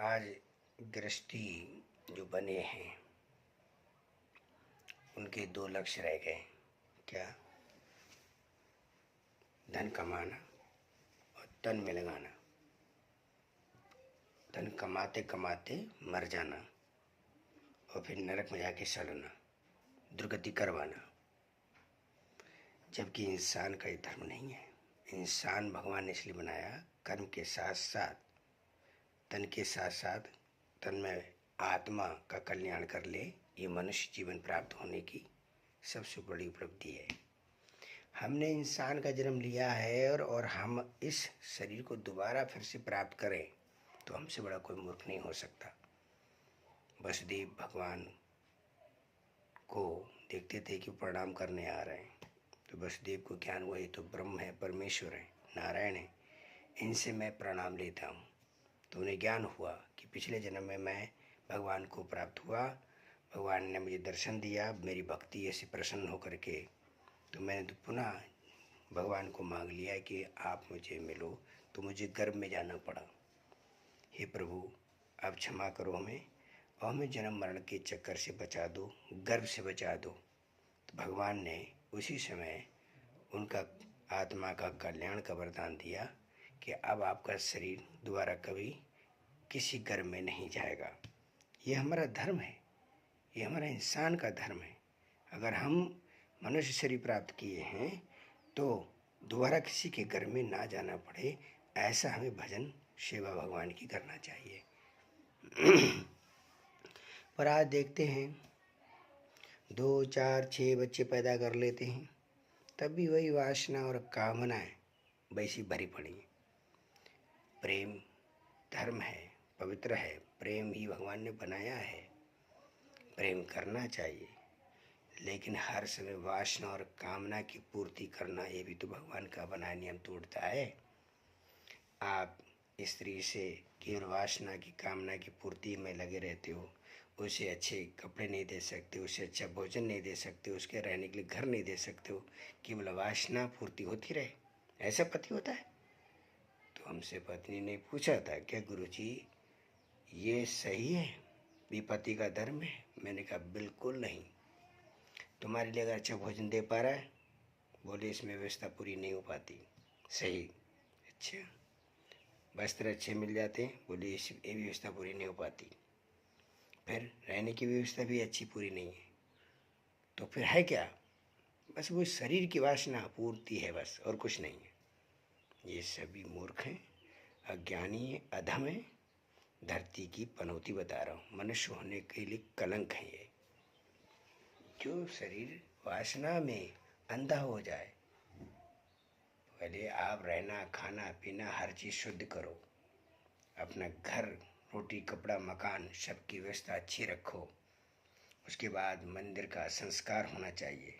आज गृहस्थी जो बने हैं उनके दो लक्ष्य रह गए। क्या? धन कमाना और तन में लगाना। धन कमाते कमाते मर जाना और फिर नरक में जाके सड़ना, दुर्गति करवाना। जबकि इंसान का ये धर्म नहीं है। इंसान भगवान ने इसलिए बनाया, कर्म के साथ साथ, तन के साथ साथ, तन में आत्मा का कल्याण कर ले। ये मनुष्य जीवन प्राप्त होने की सबसे बड़ी उपलब्धि है। हमने इंसान का जन्म लिया है और हम इस शरीर को दोबारा फिर से प्राप्त करें तो हमसे बड़ा कोई मूर्ख नहीं हो सकता। वसुदेव भगवान को देखते थे कि प्रणाम करने आ रहे हैं, तो वसुदेव को ज्ञान हुआ ये तो ब्रह्म है, परमेश्वर है, नारायण है, इनसे मैं प्रणाम लेता हूँ। तो उन्हें ज्ञान हुआ कि पिछले जन्म में मैं भगवान को प्राप्त हुआ, भगवान ने मुझे दर्शन दिया, मेरी भक्ति ऐसे प्रसन्न होकर के, तो मैंने तो पुनः भगवान को मांग लिया कि आप मुझे मिलो। तो मुझे गर्भ में जाना पड़ा। हे प्रभु, आप क्षमा करो हमें और हमें जन्म मरण के चक्कर से बचा दो, गर्भ से बचा दो। तो भगवान ने उसी समय उनका आत्मा का कल्याण का वरदान दिया कि अब आपका शरीर दोबारा कभी किसी गर्भ में नहीं जाएगा। ये हमारा धर्म है, ये हमारा इंसान का धर्म है। अगर हम मनुष्य शरीर प्राप्त किए हैं तो दोबारा किसी के घर में ना जाना पड़े, ऐसा हमें भजन सेवा भगवान की करना चाहिए। पर आज देखते हैं 2, 4, 6 बच्चे पैदा कर लेते हैं, तब भी वही वासना और कामनाएं वैसी भरी पड़ी। प्रेम धर्म है, पवित्र है, प्रेम ही भगवान ने बनाया है, प्रेम करना चाहिए। लेकिन हर समय वासना और कामना की पूर्ति करना, ये भी तो भगवान का बनाया नियम तोड़ता है। आप स्त्री से केवल वासना की कामना की पूर्ति में लगे रहते हो, उसे अच्छे कपड़े नहीं दे सकते, उसे अच्छा भोजन नहीं दे सकते, उसके रहने के लिए घर नहीं दे सकते हो, केवल वासना पूर्ति होती रहे, ऐसा पति होता है? तो हमसे पत्नी ने पूछा था, क्या गुरुजी ये सही है, ये पति का धर्म है? मैंने कहा बिल्कुल नहीं। तुम्हारे लिए अगर अच्छा भोजन दे पा रहा है, बोले इसमें व्यवस्था पूरी नहीं हो पाती। सही, अच्छा वस्त्र अच्छे मिल जाते हैं, बोले ये व्यवस्था पूरी नहीं हो पाती। फिर रहने की व्यवस्था भी अच्छी पूरी नहीं है, तो फिर है क्या? बस वो शरीर की वासना पूर्ति है, बस और कुछ नहीं है। ये सभी मूर्ख हैं, अज्ञानी है, अधम है, धरती की पनौती बता रहा हूँ। मनुष्य होने के लिए कलंक है ये। जो शरीर वासना में अंधा हो जाए, पहले आप रहना खाना पीना हर चीज़ शुद्ध करो, अपना घर रोटी कपड़ा मकान सबकी व्यवस्था अच्छी रखो। उसके बाद मंदिर का संस्कार होना चाहिए,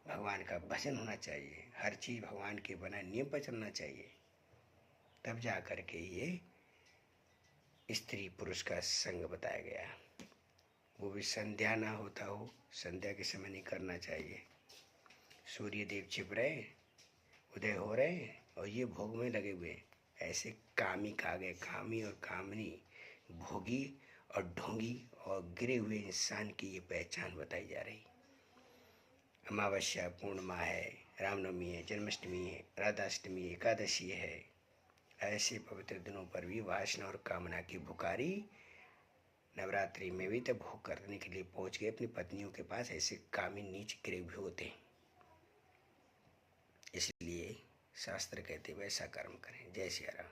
भगवान का भजन होना चाहिए, हर चीज़ भगवान के बनाए नियम पर चलना चाहिए। तब जा कर के ये स्त्री पुरुष का संग बताया गया। वो भी संध्या ना होता हो, संध्या के समय नहीं करना चाहिए। सूर्य देव छिप रहे, उदय हो रहे हैं और ये भोग में लगे हुए। ऐसे कामी खा गए, कामी और कामनी, भोगी और ढोंगी और गिरे हुए इंसान की ये पहचान बताई जा रही। अमावस्या पूर्णिमा है, रामनवमी है, जन्माष्टमी है, राधाष्टमी, एकादशी है। ऐसे पवित्र दिनों पर भी वासना और कामना की भुखारी नवरात्रि में भी तब भोग करने के लिए पहुंच गए अपनी पत्नियों के पास। ऐसे कामी नीच गिरे हुए होते हैं। इसलिए शास्त्र कहते वैसा कर्म करें। जय सिया राम।